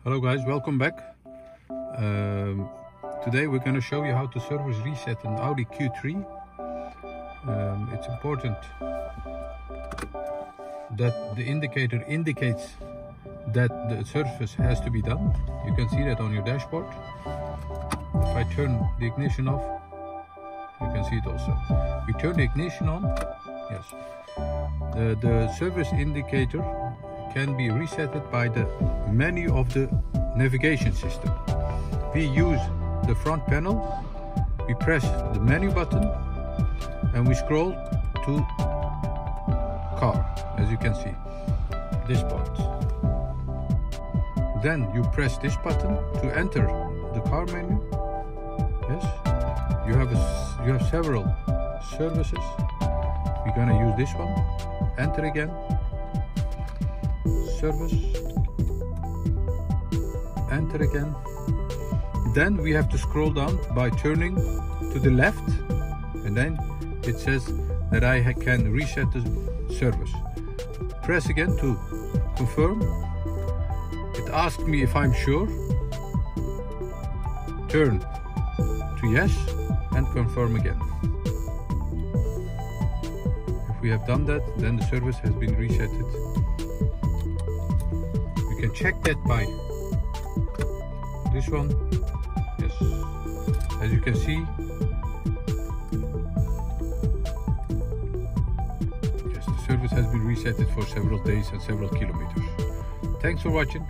Hello guys, welcome back. Today we're going to show you how to service reset an Audi Q3. It's important that the indicator indicates that the service has to be done. You can see that on your dashboard. If I turn the ignition off, you can see it also. We turn the ignition on, yes. The service indicator can be resetted by the menu of the navigation system. We use the front panel, we press the menu button and we scroll to car, as you can see, this part. Then you press this button to enter the car menu. Yes, you have several services. We're gonna use this one. Enter again. Service. Enter again. Then we have to scroll down by turning to the left, and then it says that I can reset the service. Press again to confirm. It asks me if I'm sure. Turn to yes and confirm again. If we have done that, then the service has been resetted. You can check that by this one. Yes, as you can see, yes, the service has been resetted for several days and several kilometers. Thanks for watching.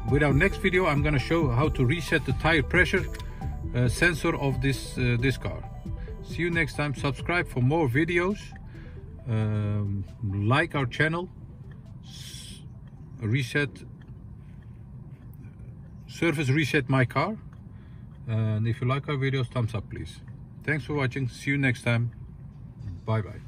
With our next video, I'm going to show how to reset the tire pressure sensor of this car. See you next time. Subscribe for more videos. Like our channel. Service reset my car. And if you like our videos, thumbs up please. Thanks for watching. See you next time. Bye bye.